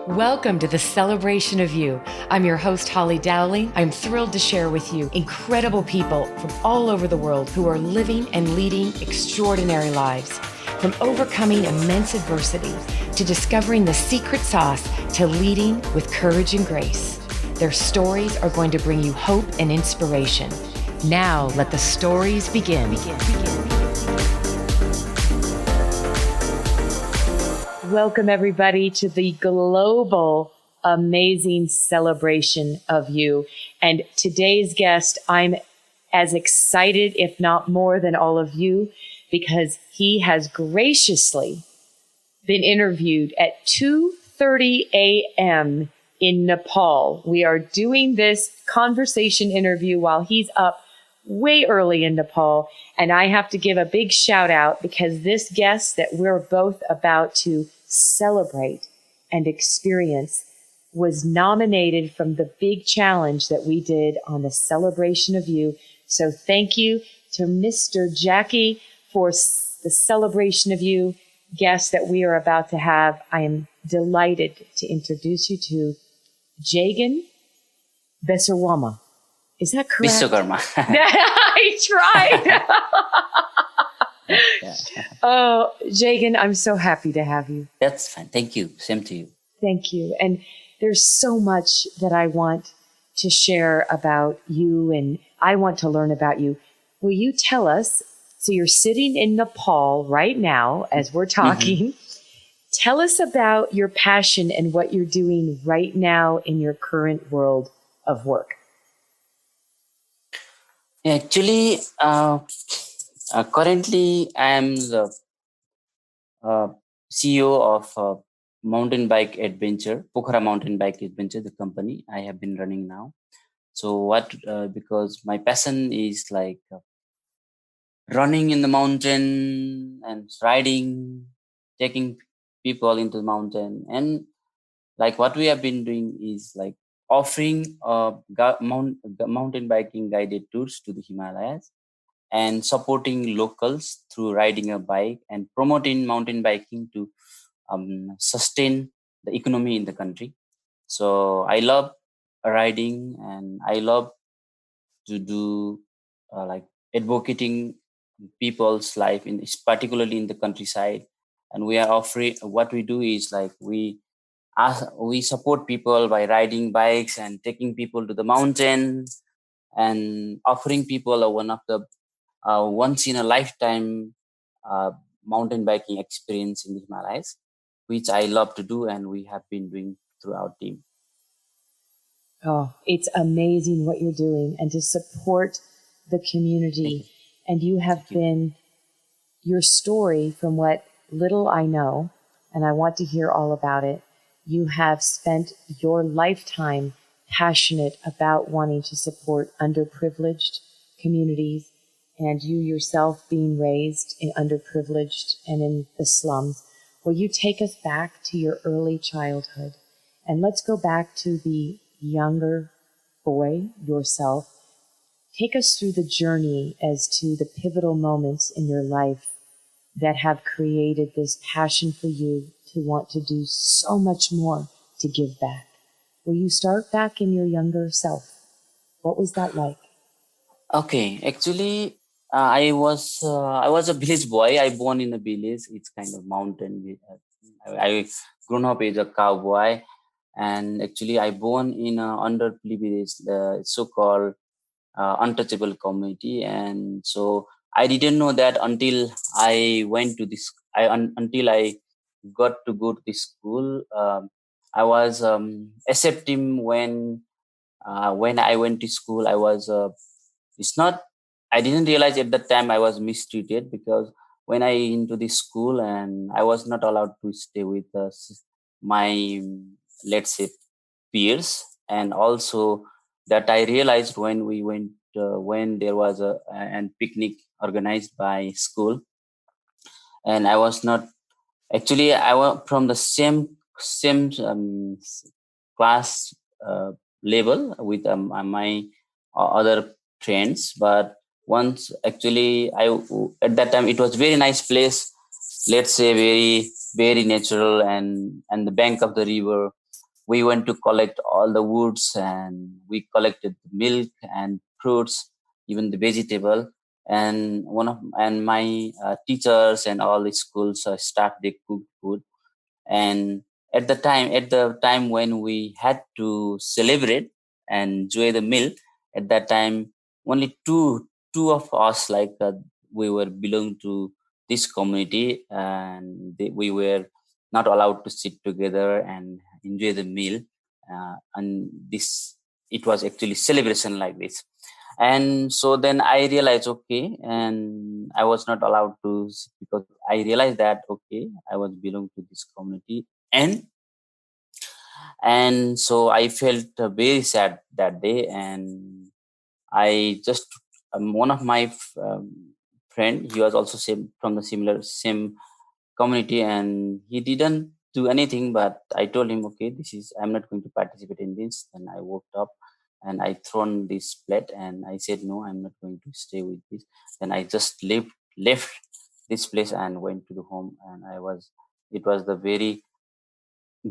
Welcome to the Celebration of You. I'm your host, Holly Dowling. I'm thrilled to share with you incredible people from all over the world who are living and leading extraordinary lives. From overcoming immense adversity to discovering the secret sauce to leading with courage and grace. Their stories are going to bring you hope and inspiration. Now let the stories begin. Welcome, everybody, to the global amazing celebration of you. And today's guest, I'm as excited, if not more, than all of you, because he has graciously been interviewed at 2:30 a.m. in Nepal. We are doing this conversation interview while he's up way early in Nepal. And I have to give a big shout out because this guest that we're both about to celebrate and experience was nominated from the big challenge that we did on the Celebration of You. So thank you to Mr. Jackie for the Celebration of You guest that we are about to have. I am delighted to introduce you to Jagan Biswakarma. Is that correct? Biswakarma. I tried. Yeah. Oh, Jagan, I'm so happy to have you. That's fine. Thank you. Same to you. Thank you. And there's so much that I want to share about you, and I want to learn about you. Will you tell us, so you're sitting in Nepal right now as we're talking. Tell us about your passion and what you're doing right now in your current world of work. Actually, currently I am the CEO of Mountain Bike Adventure, Pokhara Mountain Bike Adventure, the company I have been running now. So because my passion is like running in the mountain and riding, taking people into the mountain. And like what we have been doing is like offering mountain biking guided tours to the Himalayas and supporting locals through riding a bike and promoting mountain biking to sustain the economy in the country. So I love riding and I love to do like advocating people's life particularly in the countryside. And we are offering, what we do is like we support people by riding bikes and taking people to the mountain and offering people one of the once in a lifetime uh, mountain biking experience in the Himalayas, which I love to do and we have been doing through our team. Oh, it's amazing what you're doing and to support the community. And you have been, your story, from what little I know, and I want to hear all about it, you have spent your lifetime passionate about wanting to support underprivileged communities, and you yourself being raised in underprivileged and in the slums. Will you take us back to your early childhood? And let's go back to the younger boy yourself. Take us through the journey as to the pivotal moments in your life that have created this passion for you to want to do so much more to give back. Will you start back in your younger self? What was that like? Okay, actually, I was a village boy. I born in a village. It's kind of mountain. I grown up as a cowboy, and actually I born in a underprivileged, so-called untouchable community. And so I didn't know that until I went to this. Until I got to go to this school. I was accepting when I went to school. I was it's not I didn't realize at that time I was mistreated because when I into the school and I was not allowed to stay with my, let's say, peers. And also that I realized when we went when there was a picnic organized by school, and I was not actually I was from the same class level with my other friends. But once actually at that time it was very nice place, let's say very very natural, and the bank of the river. we went to collect all the woods, and we collected milk and fruits, even the vegetable. And my teachers and all the schools staff, they cooked food. And at the time when we had to celebrate and enjoy the meal, at that time only two of us, like we were belong to this community, and we were not allowed to sit together and enjoy the meal. And this, it was actually celebration like this. And so then I realized, okay, and I was not allowed to because I realized that, okay, I was belong to this community. And so I felt very sad that day. And I just one of my friend, he was also same from the same community, and he didn't do anything. But I told him, okay, this is, I'm not going to participate in this. And I walked up and I thrown this plate, and I said, no, I'm not going to stay with this. Then I just left this place and went to the home. And it was the very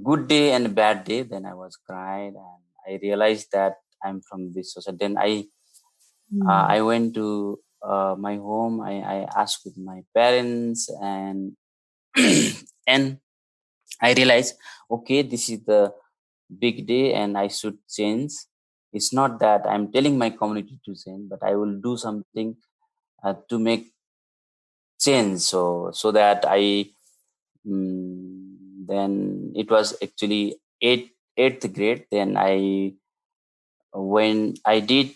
good day and bad day. Then I was cried, and I realized that I'm from this society. Then Mm. I went to my home. I asked with my parents, and and I realized, okay, this is the big day and I should change. It's not that I'm telling my community to change, but I will do something to make change. So that then it was actually eighth grade. Then when I did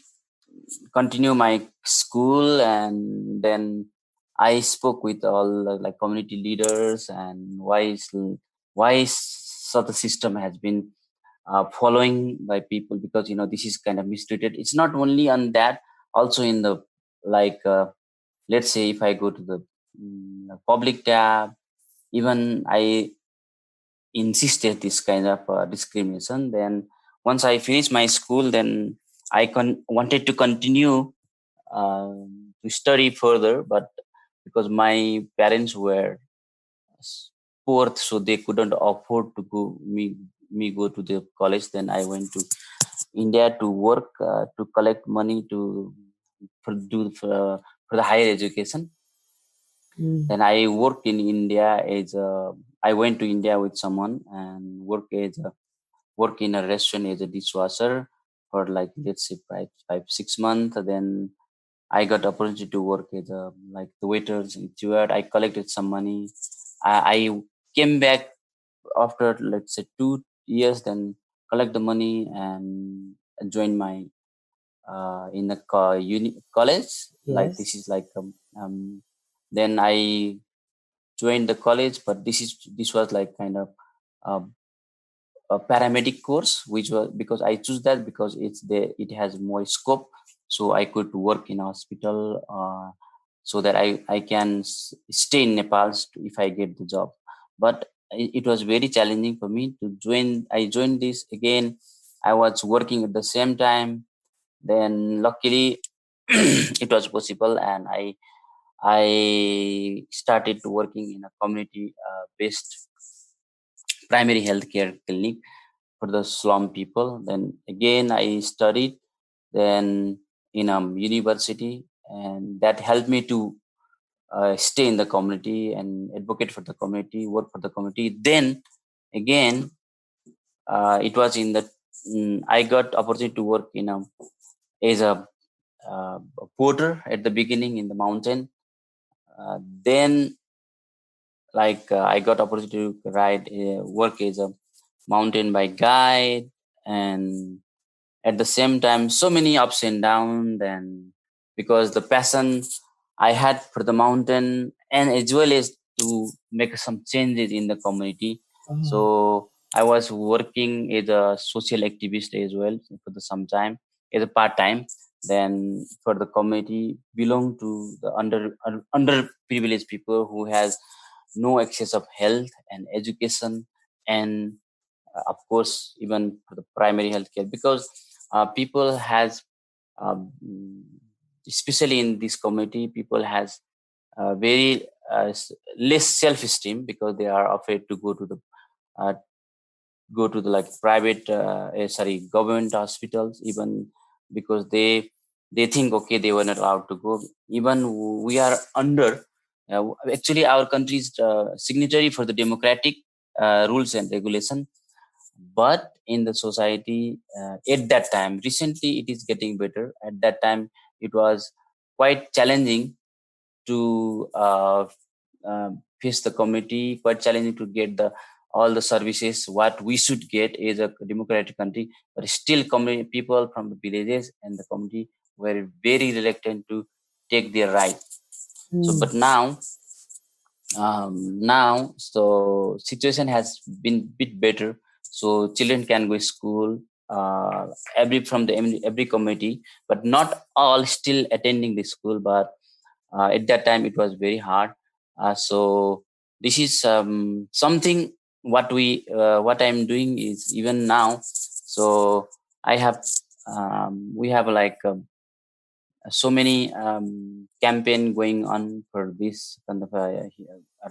continue my school, and then I spoke with all like community leaders, and so the system has been following by people, because this is kind of mistreated. It's not only on that, also in the, like let's say if I go to the public tab, even I insisted this kind of discrimination. Then once I finished my school, then wanted to continue to study further, but because my parents were poor, so they couldn't afford to me go to the college. Then I went to India to work, to collect money to for the higher education. Mm. Then I worked in India as a, I went to India with someone and work in a restaurant as a dishwasher for, like, let's say 5 6 months. Then I got opportunity to work as a, like, the waiters and steward. I collected some money. I came back after, let's say, 2 years. Then collect the money and join my in the college. Like, this Yes. is like then I joined the college, but this was like kind of uh, a paramedic course, which was, because I choose that because it has more scope, so I could work in a hospital, so that I can stay in Nepal if I get the job. But it was very challenging for me to join. I joined this again. I was working at the same time. Then luckily, it was possible, and I started working in a community based primary healthcare clinic for the slum people. Then again, I studied then in a university, and that helped me to stay in the community and advocate for the community, work for the community. Then again, it was in the I got opportunity to work in a as a porter at the beginning in the mountain. Then, like, I got opportunity to work as a mountain bike guide, and at the same time so many ups and downs. Then, because the passion I had for the mountain, and as well as to make some changes in the community, Oh. so I was working as a social activist as well for the some time, as a part time. Then for the community belong to the underprivileged people who has no access of health and education, and of course even for the primary healthcare, because people has um, especially in this community, people has very less self-esteem, because they are afraid to go to the uh, go to the like private government hospitals, even because they think okay they were not allowed to go. Even we are under actually our country is signatory for the democratic rules and regulation, but in the society at that time, recently it is getting better. At that time it was quite challenging to face the community, quite challenging to get the all the services what we should get as a democratic country. But still people from the villages and the community were very reluctant to take their right. So Mm. but now so situation has been bit better, so children can go to school, every from the every community, but not all still attending the school. But at that time it was very hard. So this is something what I'm doing is even now. So I have we have like so many campaign going on for this kind of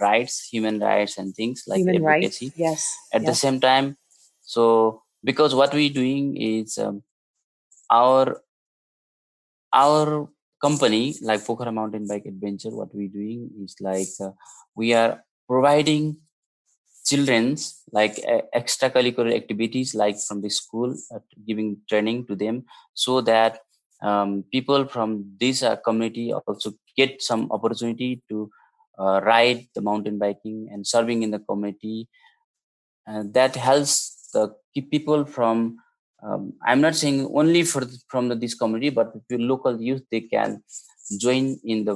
rights, human rights and things like Human rights. advocacy Yes. at the Yes. same time. So because what we doing is our our company like Pokhara Mountain Bike Adventure, what we doing is like we are providing children's like extracurricular activities like from the school, giving training to them, so that people from this community also get some opportunity to ride the mountain biking and serving in the community. That helps the people from I'm not saying only for from this community, but the local youth, they can join in the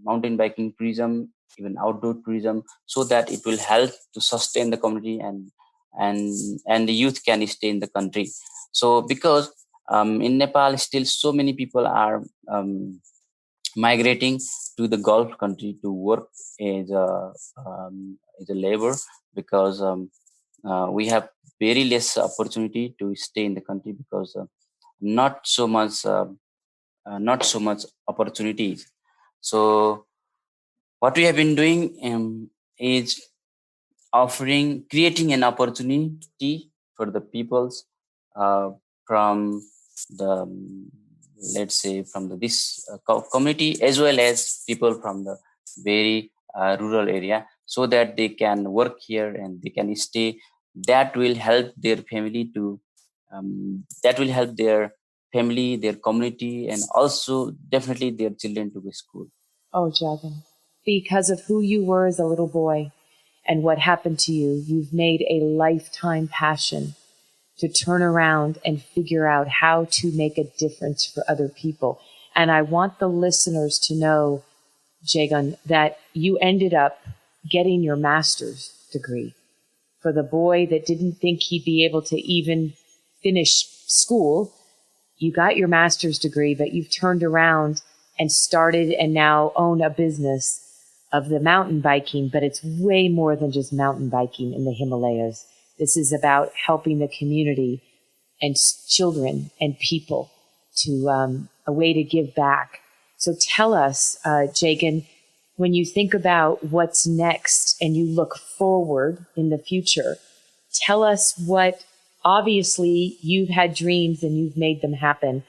mountain biking tourism, even outdoor tourism, so that it will help to sustain the community, and the youth can stay in the country. So because in Nepal still so many people are migrating to the Gulf country to work as a labor, because we have very less opportunity to stay in the country, because not so much not so much opportunities. So what we have been doing is creating an opportunity for the peoples uh, from the let's say from the this community, as well as people from the very rural area, so that they can work here and they can stay. That will help their family to that will help their family, their community, and also definitely their children to go to school. Oh, Jagan, because of who you were as a little boy and what happened to you, you've made a lifetime passion to turn around and figure out how to make a difference for other people. And I want the listeners to know, Jagan, that you ended up getting your master's degree. For the boy that didn't think he'd be able to even finish school, you got your master's degree, but you've turned around and started and now own a business of the mountain biking, but it's way more than just mountain biking in the Himalayas. This is about helping the community and children and people to a way to give back. So tell us, Jagan, when you think about what's next and you look forward in the future, tell us what, obviously you've had dreams and you've made them happen.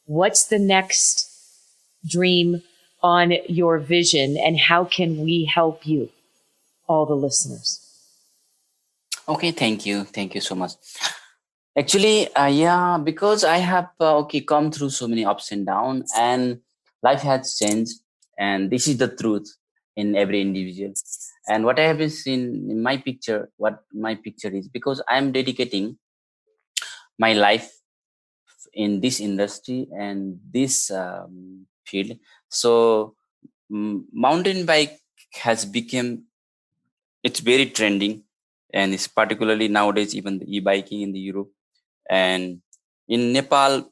What's the next dream on your vision, and how can we help you, all the listeners? Okay, thank you so much. Actually, yeah, because I have come through so many ups and downs, and life has changed, and this is the truth in every individual. And what I have been seen in my picture, what my picture is, because I am dedicating my life in this industry and this field. So mountain bike has become, it's very trending, and it's particularly nowadays even the e-biking in the Europe, and in Nepal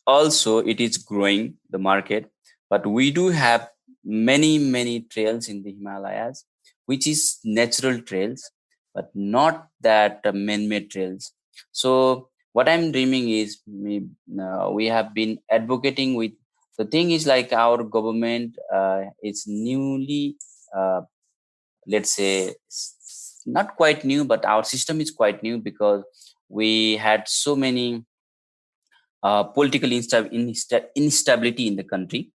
also it is growing the market. But we do have many trails in the Himalayas, which is natural trails, but not that man-made trails. So what I'm dreaming is we have been advocating with, the thing is like our government is newly uh, let's say not quite new, but our system is quite new because we had so many political instability in the country.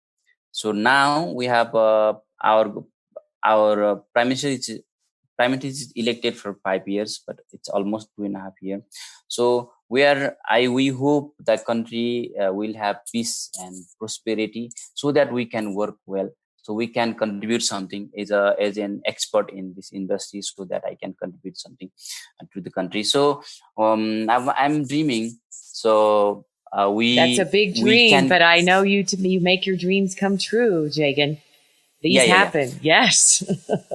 So now we have our prime minister is elected for 5 years, but it's almost 2.5 years. So we hope the country will have peace and prosperity, so that we can work well, so we can contribute something as an expert in this industry, so that I can contribute something to the country. So I'm dreaming. So That's a we big we dream, can. but I know you make your dreams come true, Jagan. Yeah, These yeah, yeah. happen. Yes.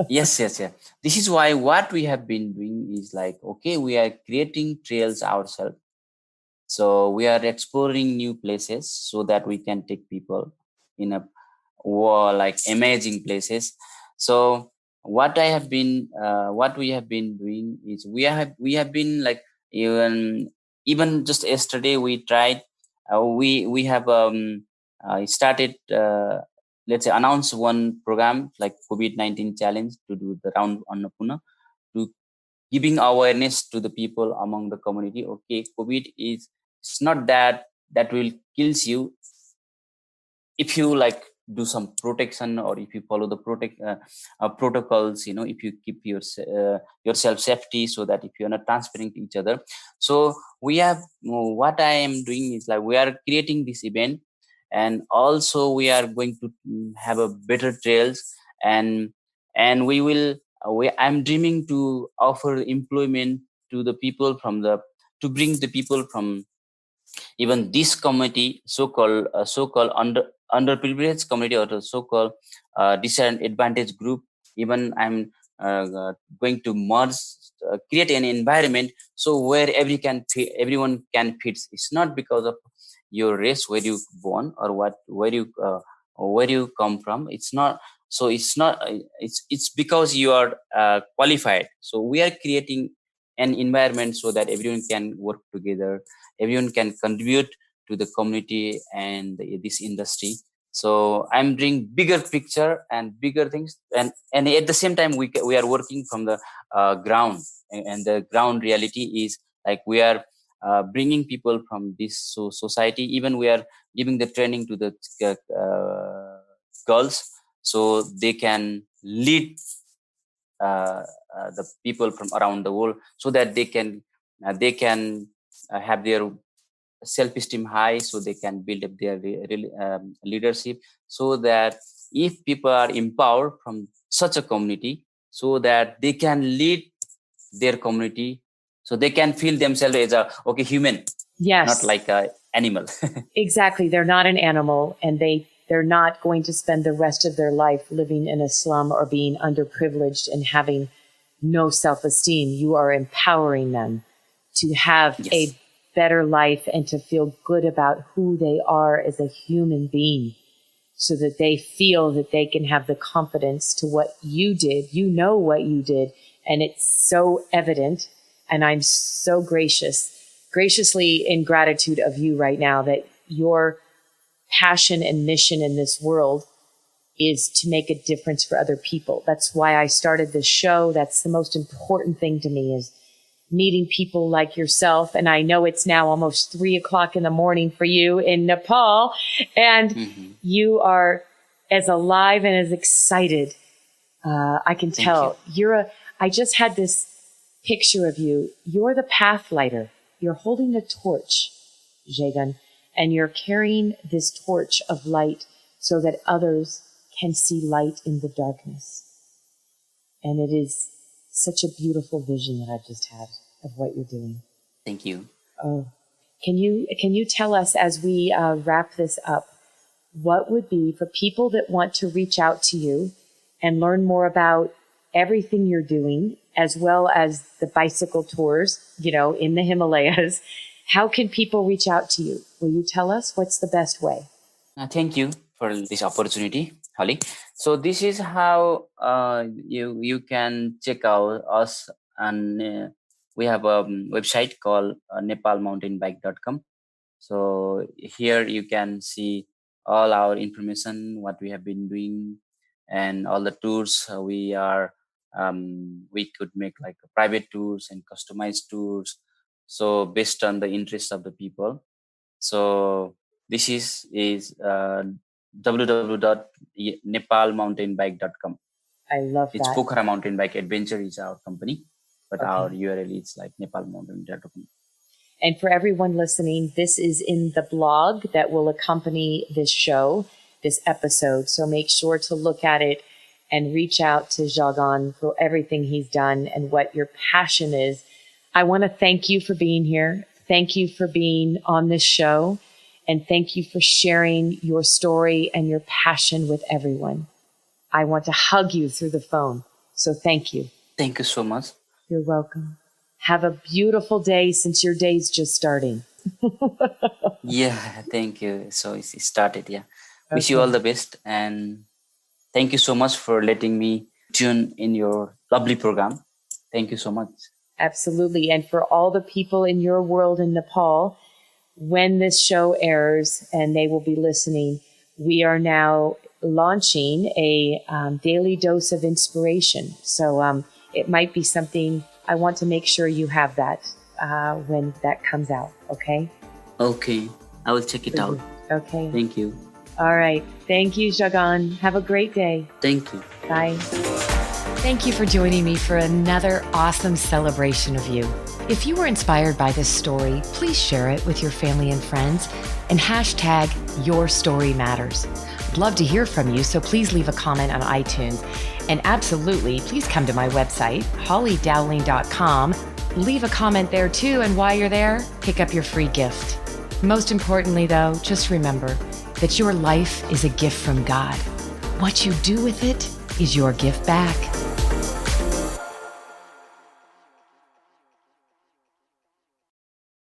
Yes, yes, yeah. This is why what we have been doing is like, okay, we are creating trails ourselves. So we are exploring new places so that we can take people in a like amazing places. So what we have been doing is we have been like, even just yesterday we tried, we have started, let's say, announce one program like COVID-19 challenge to do the round on Pune, to giving awareness to the people among the community. Okay, COVID is, it's not that will kills you if you like do some protection, or if you follow the protocols, if you keep yourself safety, so that if you're not transferring to each other. So we have, what I am doing is like, we are creating this event, and also we are going to have a better trails, and we will, I'm dreaming to offer employment to the people from the, to bring the people from even this community, so-called underprivileged community, or the so-called disadvantaged group. Even I'm going to merge, create an environment, so where everyone can fit. It's not because of your race, where you born, or where you come from. It's not. So it's not. It's because you are qualified. So we are creating an environment so that everyone can work together, everyone can contribute to the community and this industry. So I'm doing bigger picture and bigger things, and at the same time we are working from the ground, and the ground reality is like, we are bringing people from this society. Even we are giving the training to the girls, so they can lead the people from around the world, so that they can have their self-esteem high, so they can build up their leadership, so that if people are empowered from such a community, so that they can lead their community, so they can feel themselves as a human, not Yes. like a animal. Exactly. They're not an animal, and they're not going to spend the rest of their life living in a slum or being underprivileged and having no self-esteem. You are empowering them to have Yes. a better life and to feel good about who they are as a human being, so that they feel that they can have the confidence to what you did. You know what you did, and it's so evident. And I'm so graciously in gratitude of you right now, that your passion and mission in this world is to make a difference for other people. That's why I started this show. That's the most important thing to me, is meeting people like yourself. And I know it's now almost 3 o'clock in the morning for you in Nepal, and Mm-hmm. you are as alive and as excited. I can Thank you. tell I just had this picture of you. You're the path lighter. You're holding a torch, Jagan, and you're carrying this torch of light so that others can see light in the darkness. And it is such a beautiful vision that I've just had of what you're doing. Thank you. Oh, can you tell us, as we wrap this up, what would be, for people that want to reach out to you and learn more about everything you're doing, as well as the bicycle tours, in the Himalayas? How can people reach out to you? Will you tell us what's the best way? Thank you for this opportunity, Holly. So this is how you can check out us, and we have a website called nepalmountainbike.com. So here you can see all our information, what we have been doing, and all the tours we are We could make like private tours and customized tours. So based on the interest of the people. So this is www.nepalmountainbike.com. I love It's that. Pokhara Mountain Bike Adventure is our company, but our Okay. URL is like nepalmountain.com. And for everyone listening, this is in the blog that will accompany this show, this episode. So make sure to look at it and reach out to Jagan for everything he's done and what your passion is. I want to thank you for being here. Thank you for being on this show. And thank you for sharing your story and your passion with everyone. I want to hug you through the phone. So thank you. Thank you so much. You're welcome. Have a beautiful day since your day's just starting. Yeah, thank you. So it started. Yeah. Wish you all the best. And thank you so much for letting me tune in your lovely program. Thank you so much. Absolutely. And for all the people in your world in Nepal, when this show airs and they will be listening, we are now launching a daily dose of inspiration. So it might be something. I want to make sure you have that when that comes out. Okay? Okay. I will check it out. Okay. Thank you. All right. Thank you, Jagan. Have a great day. Thank you. Bye. Thank you for joining me for another awesome celebration of you. If you were inspired by this story, please share it with your family and friends and hashtag Your Story Matters. I'd love to hear from you, so please leave a comment on iTunes. And absolutely, please come to my website, hollydowling.com. Leave a comment there too, and while you're there, pick up your free gift. Most importantly, though, just remember that your life is a gift from God. What you do with it is your gift back.